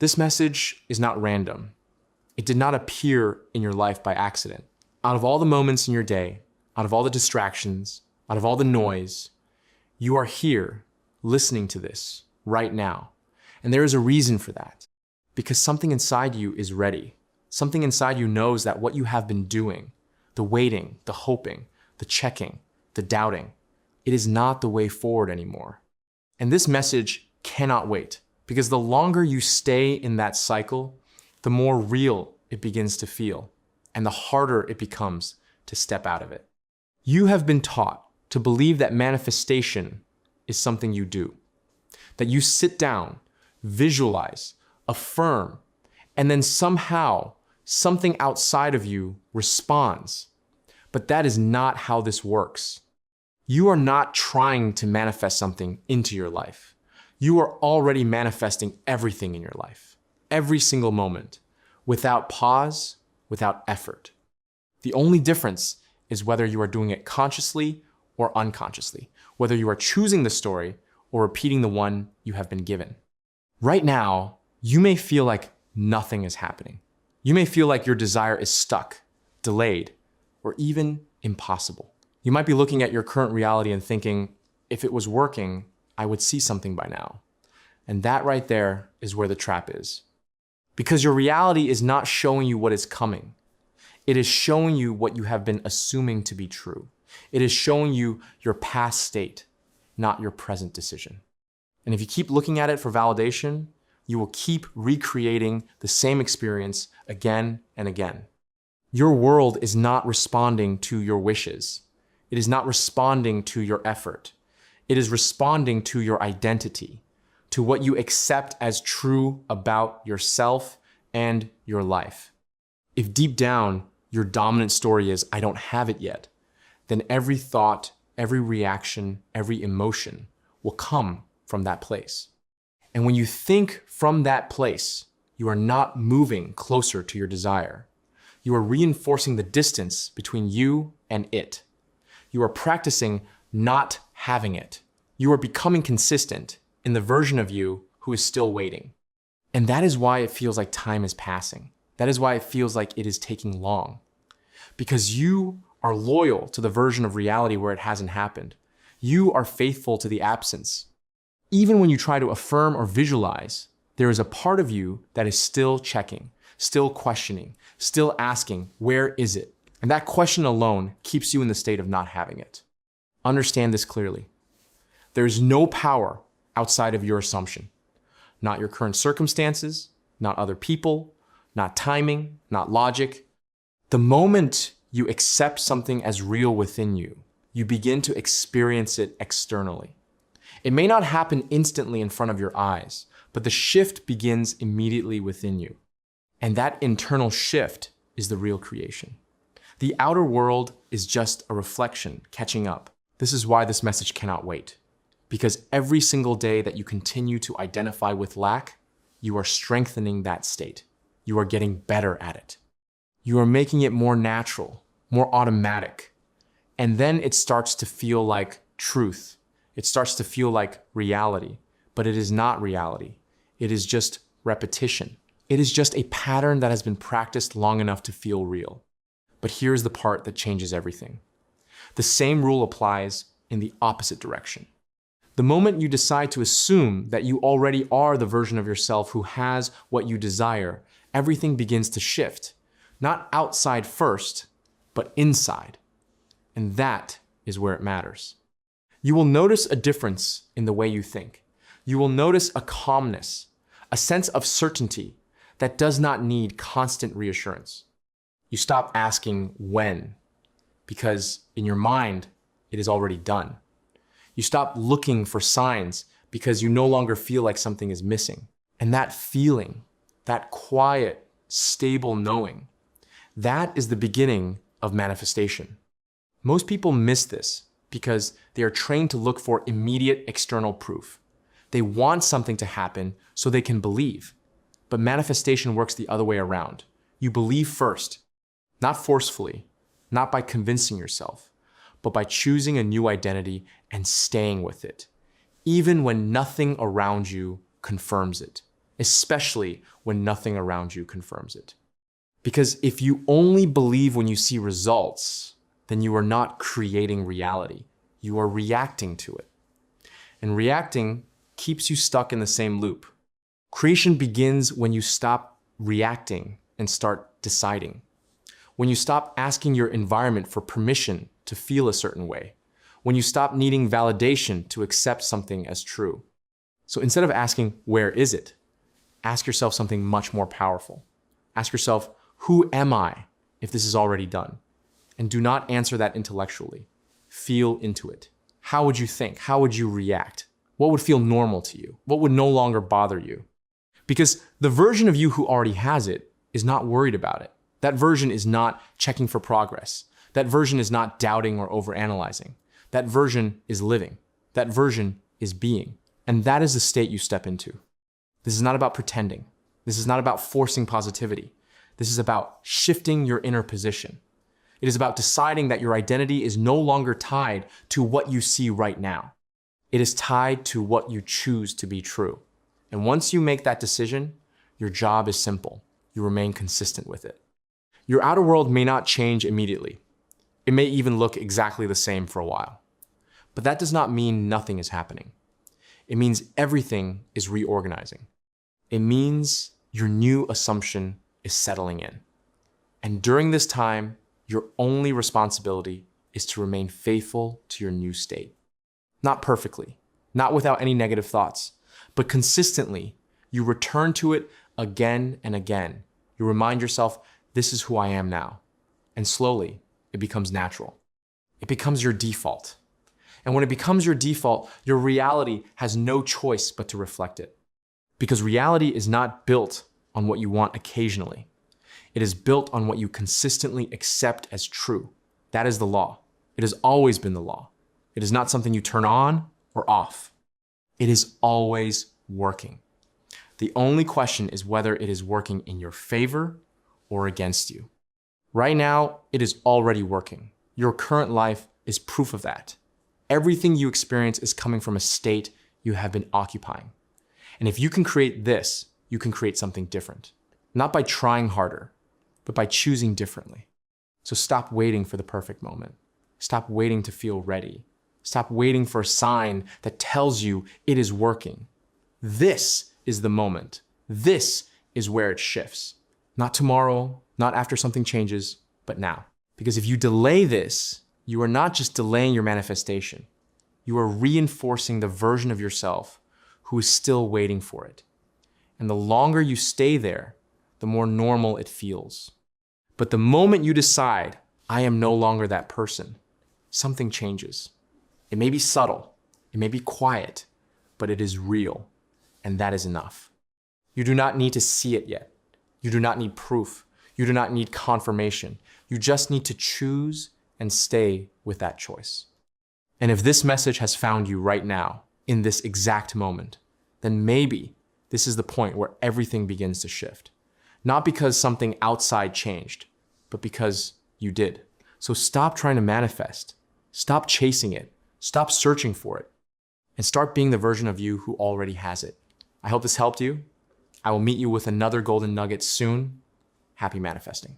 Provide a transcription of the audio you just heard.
This message is not random. It did not appear in your life by accident. Out of all the moments in your day, out of all the distractions, out of all the noise, you are here listening to this right now. And there is a reason for that. Because something inside you is ready. Something inside you knows that what you have been doing, the waiting, the hoping, the checking, the doubting, it is not the way forward anymore. And this message cannot wait, because the longer you stay in that cycle, the more real it begins to feel, and the harder it becomes to step out of it. You have been taught to believe that manifestation is something you do, that you sit down, visualize, affirm, and then somehow something outside of you responds. But that is not how this works. You are not trying to manifest something into your life. You are already manifesting everything in your life, every single moment, without pause, without effort. The only difference is whether you are doing it consciously or unconsciously, whether you are choosing the story or repeating the one you have been given. Right now, you may feel like nothing is happening. You may feel like your desire is stuck, delayed, or even impossible. You might be looking at your current reality and thinking, if it was working, I would see something by now. And that right there is where the trap is. Because your reality is not showing you what is coming. It is showing you what you have been assuming to be true. It is showing you your past state, not your present decision. And if you keep looking at it for validation, you will keep recreating the same experience again and again. Your world is not responding to your wishes. It is not responding to your effort. It is responding to your identity, to what you accept as true about yourself and your life. If deep down, your dominant story is, I don't have it yet, then every thought, every reaction, every emotion will come from that place. And when you think from that place, you are not moving closer to your desire. You are reinforcing the distance between you and it. You are practicing not having it. You are becoming consistent in the version of you who is still waiting. And that is why it feels like time is passing. That is why it feels like it is taking long. Because you are loyal to the version of reality where it hasn't happened. You are faithful to the absence. Even when you try to affirm or visualize, there is a part of you that is still checking, still questioning, still asking, where is it? And that question alone keeps you in the state of not having it. Understand this clearly. There is no power outside of your assumption. Not your current circumstances, not other people, not timing, not logic. The moment you accept something as real within you, you begin to experience it externally. It may not happen instantly in front of your eyes, but the shift begins immediately within you. And that internal shift is the real creation. The outer world is just a reflection catching up. This is why this message cannot wait. Because every single day that you continue to identify with lack, you are strengthening that state. You are getting better at it. You are making it more natural, more automatic. And then it starts to feel like truth. It starts to feel like reality, but it is not reality. It is just repetition. It is just a pattern that has been practiced long enough to feel real. But here's the part that changes everything. The same rule applies in the opposite direction. The moment you decide to assume that you already are the version of yourself who has what you desire, everything begins to shift. Not outside first, but inside. And that is where it matters. You will notice a difference in the way you think. You will notice a calmness, a sense of certainty that does not need constant reassurance. You stop asking when, because in your mind, it is already done. You stop looking for signs because you no longer feel like something is missing. And that feeling, that quiet, stable knowing, that is the beginning of manifestation. Most people miss this because they are trained to look for immediate external proof. They want something to happen so they can believe. But manifestation works the other way around. You believe first, not forcefully, not by convincing yourself, but by choosing a new identity and staying with it, even when nothing around you confirms it. especially when nothing around you confirms it. Because if you only believe when you see results, then you are not creating reality. You are reacting to it. And reacting keeps you stuck in the same loop. Creation begins when you stop reacting and start deciding. When you stop asking your environment for permission to feel a certain way. When you stop needing validation to accept something as true. So instead of asking, where is it? Ask yourself something much more powerful. Ask yourself, who am I if this is already done? And do not answer that intellectually. Feel into it. How would you think? How would you react? What would feel normal to you? What would no longer bother you? Because the version of you who already has it is not worried about it. That version is not checking for progress. That version is not doubting or overanalyzing. That version is living. That version is being. And that is the state you step into. This is not about pretending. This is not about forcing positivity. This is about shifting your inner position. It is about deciding that your identity is no longer tied to what you see right now. It is tied to what you choose to be true. And once you make that decision, your job is simple. You remain consistent with it. Your outer world may not change immediately. It may even look exactly the same for a while. But that does not mean nothing is happening. It means everything is reorganizing. It means your new assumption is settling in. And during this time, your only responsibility is to remain faithful to your new state. Not perfectly, not without any negative thoughts, but consistently, you return to it again and again. You remind yourself, this is who I am now. And slowly, it becomes natural. It becomes your default. And when it becomes your default, your reality has no choice but to reflect it. Because reality is not built on what you want occasionally. It is built on what you consistently accept as true. That is the law. It has always been the law. It is not something you turn on or off. It is always working. The only question is whether it is working in your favor or against you. Right now, it is already working. Your current life is proof of that. Everything you experience is coming from a state you have been occupying. And if you can create this, you can create something different. Not by trying harder, but by choosing differently. So stop waiting for the perfect moment. Stop waiting to feel ready. Stop waiting for a sign that tells you it is working. This is the moment. This is where it shifts. Not tomorrow, not after something changes, but now. Because if you delay this, you are not just delaying your manifestation. You are reinforcing the version of yourself who is still waiting for it. And the longer you stay there, the more normal it feels. But the moment you decide, I am no longer that person, something changes. It may be subtle, it may be quiet, but it is real, and that is enough. You do not need to see it yet. You do not need proof. You do not need confirmation. You just need to choose and stay with that choice. And if this message has found you right now, in this exact moment, then maybe this is the point where everything begins to shift. Not because something outside changed, but because you did. So stop trying to manifest. Stop chasing it. Stop searching for it. And start being the version of you who already has it. I hope this helped you. I will meet you with another golden nugget soon. Happy manifesting.